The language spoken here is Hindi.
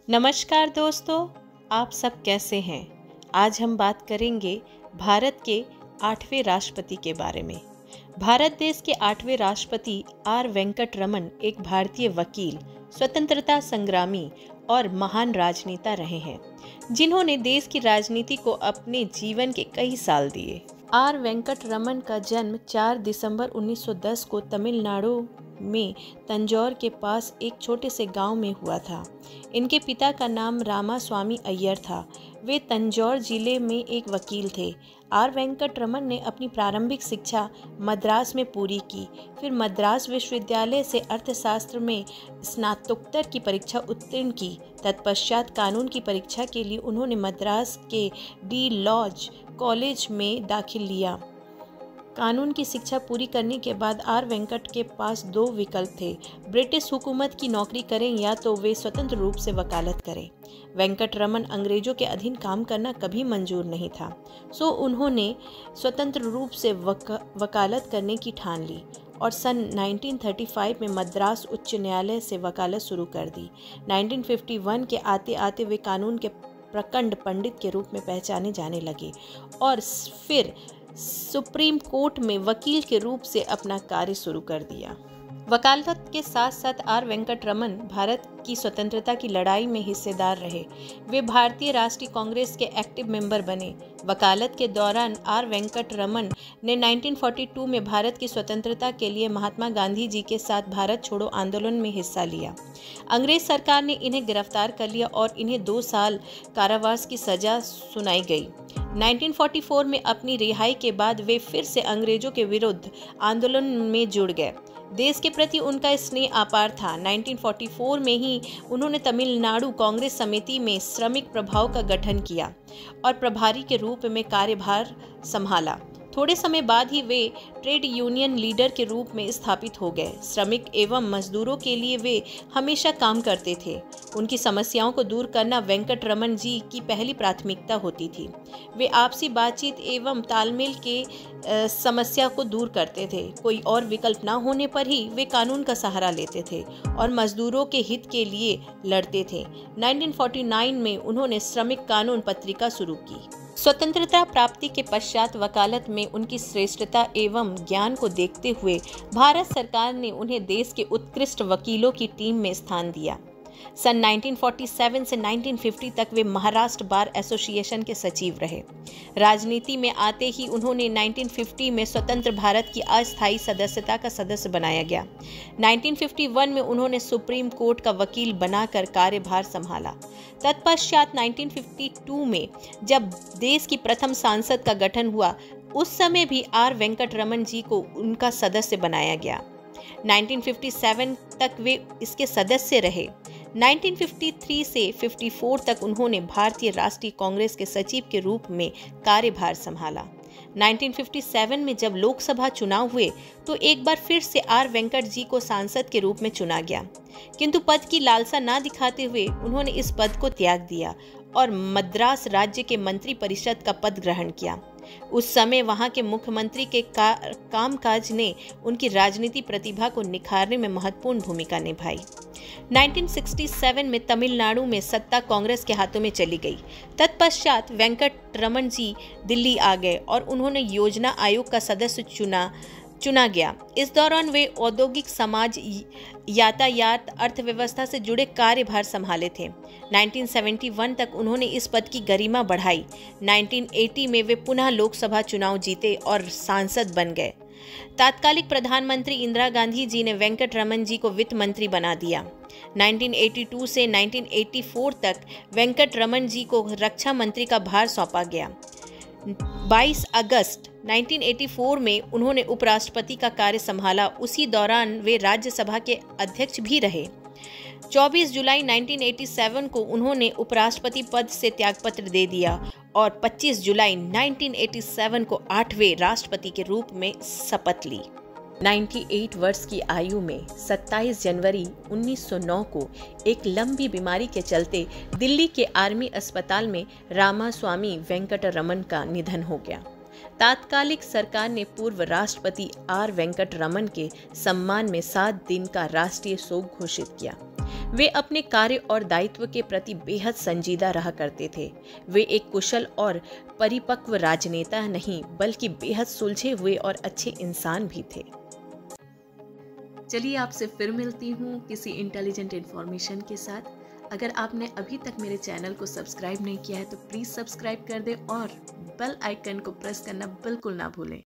नमस्कार दोस्तों, आप सब कैसे हैं? आज हम बात करेंगे भारत के 8वें राष्ट्रपति के बारे में। भारत देश के 8वें राष्ट्रपति आर वेंकट रमन एक भारतीय वकील, स्वतंत्रता संग्रामी और महान राजनेता रहे हैं, जिन्होंने देश की राजनीति को अपने जीवन के कई साल दिए। आर वेंकट रमन का जन्म 4 दिसंबर 1910 को तमिलनाडु में तंजौर के पास एक छोटे से गांव में हुआ था। इनके पिता का नाम रामास्वामी अय्यर था। वे तंजौर जिले में एक वकील थे। आर वेंकट रमन ने अपनी प्रारंभिक शिक्षा मद्रास में पूरी की। फिर मद्रास विश्वविद्यालय से अर्थशास्त्र में स्नातकोत्तर की परीक्षा उत्तीर्ण की। तत्पश्चात कानून की परीक्षा के लिए उन्होंने मद्रास के डी लॉज कॉलेज में दाखिल लिया। कानून की शिक्षा पूरी करने के बाद आर वेंकट के पास दो विकल्प थे, ब्रिटिश हुकूमत की नौकरी करें या तो वे स्वतंत्र रूप से वकालत करें। वेंकट रमन अंग्रेजों के अधीन काम करना कभी मंजूर नहीं था, सो उन्होंने स्वतंत्र रूप से वकालत करने की ठान ली और सन 1935 में मद्रास उच्च न्यायालय से वकालत शुरू कर दी। 1951 के आते आते वे कानून के प्रकांड पंडित के रूप में पहचाने जाने लगे और फिर सुप्रीम कोर्ट में वकील के रूप से अपना कार्य शुरू कर दिया। वकालत के साथ साथ आर वेंकट रमन भारत की स्वतंत्रता की लड़ाई में हिस्सेदार रहे। वे भारतीय राष्ट्रीय कांग्रेस के एक्टिव मेंबर बने। वकालत के दौरान आर वेंकट रमन ने 1942 में भारत की स्वतंत्रता के लिए महात्मा गांधी जी के साथ भारत छोड़ो आंदोलन में हिस्सा लिया। अंग्रेज सरकार ने इन्हें गिरफ्तार कर लिया और इन्हें 2 साल कारावास की सजा सुनाई गई। 1944 में अपनी रिहाई के बाद वे फिर से अंग्रेजों के विरुद्ध आंदोलन में जुड़ गए। देश के प्रति उनका स्नेह अपार था। 1944 में ही उन्होंने तमिलनाडु कांग्रेस समिति में श्रमिक प्रभाव का गठन किया और प्रभारी के रूप में कार्यभार संभाला। थोड़े समय बाद ही वे ट्रेड यूनियन लीडर के रूप में स्थापित हो गए। श्रमिक एवं मजदूरों के लिए वे हमेशा काम करते थे। उनकी समस्याओं को दूर करना वेंकट रमन जी की पहली प्राथमिकता होती थी। वे आपसी बातचीत एवं तालमेल के समस्या को दूर करते थे। कोई और विकल्प न होने पर ही वे कानून का सहारा लेते थे और मजदूरों के हित के लिए लड़ते थे। 1949 में उन्होंने श्रमिक कानून पत्रिका शुरू की। स्वतंत्रता प्राप्ति के पश्चात वकालत में उनकी श्रेष्ठता एवं ज्ञान को देखते हुए भारत सरकार ने उन्हें देश के उत्कृष्ट वकीलों की टीम में स्थान दिया। सन 1947 से 1950 तक वे महाराष्ट्र बार एसोसिएशन के सचिव रहे। राजनीति में आते ही उन्होंने 1950 में स्वतंत्र भारत की अस्थायी सदस्यता का सदस्य बनाया गया। 1951 में उन्होंने सुप्रीम कोर्ट का वकील बनाकर कार्यभार संभाला। तत्पश्चात 1952 में जब देश की प्रथम संसद का गठन हुआ, उस समय भी आर वेंकट रमन जी को उनका सदस्य बनाया गया। 1957 तक वे इसके सदस्य रहे। 1953 से 54 तक उन्होंने भारतीय राष्ट्रीय कांग्रेस के सचिव के रूप में कार्यभार संभाला। 1957 में जब लोकसभा चुनाव हुए तो एक बार फिर से आर वेंकट जी को सांसद के रूप में चुना गया, किंतु पद की लालसा न दिखाते हुए उन्होंने इस पद को त्याग दिया और मद्रास राज्य के मंत्री परिषद का पद ग्रहण किया। उस समय वहां के मुख्यमंत्री के कामकाज ने उनकी राजनीति प्रतिभा को निखारने में महत्वपूर्ण भूमिका निभाई। 1967 में तमिलनाडु में सत्ता कांग्रेस के हाथों में चली गई। तत्पश्चात वेंकट रमन जी दिल्ली आ गए और उन्होंने योजना आयोग का सदस्य चुना गया। इस दौरान वे औद्योगिक समाज, यातायात, अर्थव्यवस्था से जुड़े कार्यभार संभाले थे। 1971 तक उन्होंने इस पद की गरिमा बढ़ाई। 1980 में वे पुनः लोकसभा चुनाव जीते और सांसद बन गए। तात्कालिक प्रधानमंत्री इंदिरा गांधी जी ने वेंकट रमन जी को वित्त मंत्री बना दिया। 1982 से 1984 तक वेंकट रमन जी को रक्षा मंत्री का भार सौंपा गया। 22 अगस्त 1984 में उन्होंने उपराष्ट्रपति का कार्य संभाला। उसी दौरान वे राज्यसभा के अध्यक्ष भी रहे। 24 जुलाई 1987 को उन्होंने उपराष्ट्रपति पद से त्यागपत्र दे दिया और 25 जुलाई 1987 को 8वें राष्ट्रपति के रूप में शपथ ली। 98 वर्ष की आयु में 27 जनवरी 1909 को एक लंबी बीमारी के चलते दिल्ली के आर्मी अस्पताल में रामास्वामी वेंकट रमन का निधन हो गया। तात्कालिक सरकार ने पूर्व राष्ट्रपति आर वेंकट रमन के सम्मान में 7 दिन का राष्ट्रीय शोक घोषित किया। वे अपने कार्य और दायित्व के प्रति बेहद संजीदा रहा करते थे। वे एक कुशल और परिपक्व राजनेता नहीं बल्कि बेहद सुलझे हुए और अच्छे इंसान भी थे। चलिए आपसे फिर मिलती हूँ किसी इंटेलिजेंट इन्फॉर्मेशन के साथ। अगर आपने अभी तक मेरे चैनल को सब्सक्राइब नहीं किया है तो प्लीज़ सब्सक्राइब कर दें और बेल आइकन को प्रेस करना बिल्कुल ना भूलें।